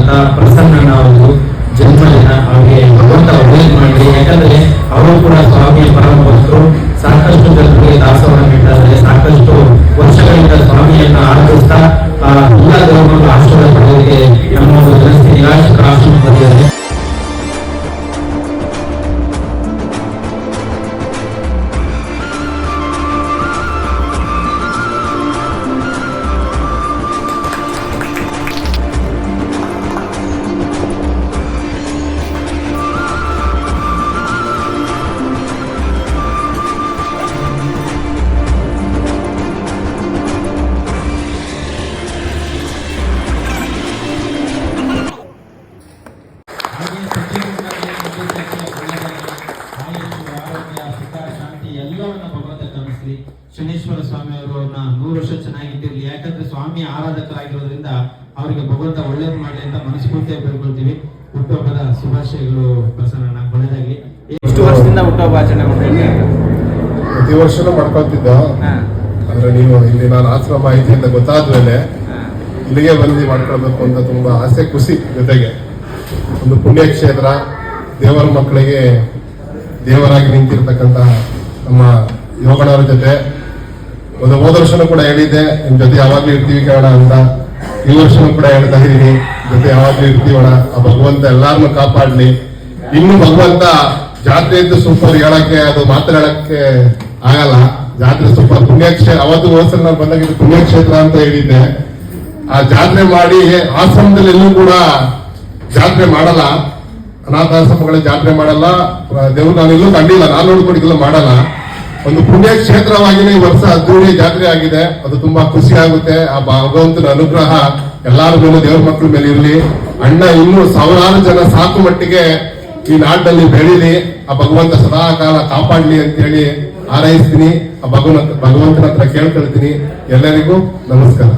ಆಗಿರ್ತಕ್ಕಂಥ ಪ್ರಸನ್ನ ಅವರು ಜನ್ಮದಿನ ಅವರಿಗೆ ಭಗವಂತ ಒಳ್ಳೇದು ಮಾಡಲಿ. ಯಾಕಂದ್ರೆ ಅವರು ಕೂಡ ಸ್ವಾಮಿಯ ಪರಮ ಭಕ್ತರು, ಸಾಕಷ್ಟು ಜನರಿಗೆ ದಾಸೋಹ ನೀಡಿದ್ದಾರೆ, ಸಾಕಷ್ಟು ವರ್ಷಗಳಿಂದ ಸ್ವಾಮಿಯನ್ನ ಆರಾಧಿಸ್ತಾ ಎಲ್ಲ ಧರ್ಮಗಳು ಆಶೀರ್ವಾದ ಪಡೆಯೋದಕ್ಕೆ ನಮ್ಮ ಒಂದು ಜನಸ್ಥಿತಿ ನಿರಾಶಕರ ಆಶ್ರಮ ಬಂದಿದ್ದಾರೆ. ಎಲ್ಲವನ್ನ ಭಗವಂತ ಕರುಣಿಸಲಿ. ಶನೇಶ್ವರ ಸ್ವಾಮಿ ಅವರನ್ನ 100 ವರ್ಷ ಚೆನ್ನಾಗಿಟ್ಟಿರ್ಲಿ. ಯಾಕಂದ್ರೆ ಸ್ವಾಮಿ ಆರಾಧಕರಾಗಿರೋದ್ರಿಂದ ಅವರಿಗೆ ಭಗವಂತ ಒಳ್ಳೇದು ಮಾಡಲಿ ಅಂತ ಮನಸ್ಫೂರ್ತಿಯಾಗಿ ಬೇಡ್ಕೊಳ್ತೀವಿ. ಹುಟ್ಟುಹಬ್ಬದ ಶುಭಾಶಯಗಳು ಪ್ರಸನ್ನ, ಒಳ್ಳೆದಾಗಿ. ಎಷ್ಟು ವರ್ಷದಿಂದ ಹುಟ್ಟುಹಬ್ಬ ಆಚರಣೆ ಮಾಡ್ತಾ ಪ್ರತಿ ವರ್ಷನೂ ಮಾಡ್ಕೊಳ್ತಿದ್ದ. ಅಂದ್ರೆ ನೀವು ಇಲ್ಲಿ ನಾನು ಆಶ್ರಮ ಐತಿ ಅಂತ ಗೊತ್ತಾದ್ಮೇಲೆ ಇಲ್ಲಿಗೆ ಬಂದು ಮಾಡ್ಕೊಳ್ಬೇಕು ಅಂತ ತುಂಬಾ ಆಸೆ, ಖುಷಿ. ಜೊತೆಗೆ ಒಂದು ಪುಣ್ಯಕ್ಷೇತ್ರ, ದೇವರ ಮಕ್ಕಳಿಗೆ ದೇವರಾಗಿ ನಿಂತಿರ್ತಕ್ಕಂಥ ನಮ್ಮ ಯೋಗಣವರ ಜೊತೆ ಹೋದ ವರ್ಷನೂ ಕೂಡ ಹೇಳಿದ್ದೆ, ನಿಮ್ ಜೊತೆ ಯಾವಾಗ್ಲೂ ಇರ್ತೀವಿ ಕೇಳೋಣ ಅಂತ. ಈ ವರ್ಷನೂ ಕೂಡ ಹೇಳ್ತಾ ಇದೀನಿ, ಜೊತೆ ಯಾವಾಗ್ಲೂ ಇರ್ತೀವಣ. ಆ ಭಗವಂತ ಎಲ್ಲಾರನ್ನೂ ಕಾಪಾಡ್ಲಿ. ಇನ್ನು ಭಗವಂತ ಜಾತ್ರೆ ಇದ್ದು ಸೂಪರ್ ಹೇಳಕ್ಕೆ, ಅದು ಮಾತಾಡಕ್ಕೆ ಆಗಲ್ಲ. ಜಾತ್ರೆ ಸೂಪರ್ ಪುಣ್ಯಕ್ಷೇತ್ರ. ಅವತ್ತು ಹೋದ್ಸಲ ನಾನು ಬಂದಾಗ ಇದು ಪುಣ್ಯಕ್ಷೇತ್ರ ಅಂತ ಹೇಳಿದ್ದೆ. ಆ ಜಾತ್ರೆ ಮಾಡಿ ಆಶ್ರಮದಲ್ಲಿ ಎಲ್ಲೂ ಕೂಡ ಜಾತ್ರೆ ಮಾಡಲ್ಲ, ಅನಾಥಾಶ್ರಮಗಳ ಜಾತ್ರೆ ಮಾಡಲ್ಲ. ದೇವ್ರು ನಾನು ಎಲ್ಲೂ ಕಂಡಿಲ್ಲ, ನಾನು ನೋಡ್ಕೊಂಡಿಲ್ಲ, ಮಾಡಲ್ಲ. ಒಂದು ಪುಣ್ಯ ಕ್ಷೇತ್ರವಾಗಿನೇ ಈ ವರ್ಷ ಅದ್ದೂರಿ ಜಾತ್ರೆ ಆಗಿದೆ. ಅದು ತುಂಬಾ ಖುಷಿ ಆಗುತ್ತೆ. ಆ ಭಗವಂತನ ಅನುಗ್ರಹ ಎಲ್ಲಾರ ಮೇಲೆ, ದೇವ್ರ ಮಕ್ಕಳ ಮೇಲೆ ಇರಲಿ. ಅಣ್ಣ ಇನ್ನೂ ಸಾವಿರಾರು ಜನ ಸಾಕು ಮಟ್ಟಿಗೆ ಈ ನಾಡಿನಲ್ಲಿ ಬೆಳೀಲಿ. ಆ ಭಗವಂತ ಸದಾ ಕಾಲ ಕಾಪಾಡ್ಲಿ ಅಂತ ಹೇಳಿ ಹಾರೈಸ್ತೀನಿ. ಆ ಭಗವಂತನ ಹತ್ರ ಕೇಳ್ಕೊಳ್ತೀನಿ. ಎಲ್ಲರಿಗೂ ನಮಸ್ಕಾರ.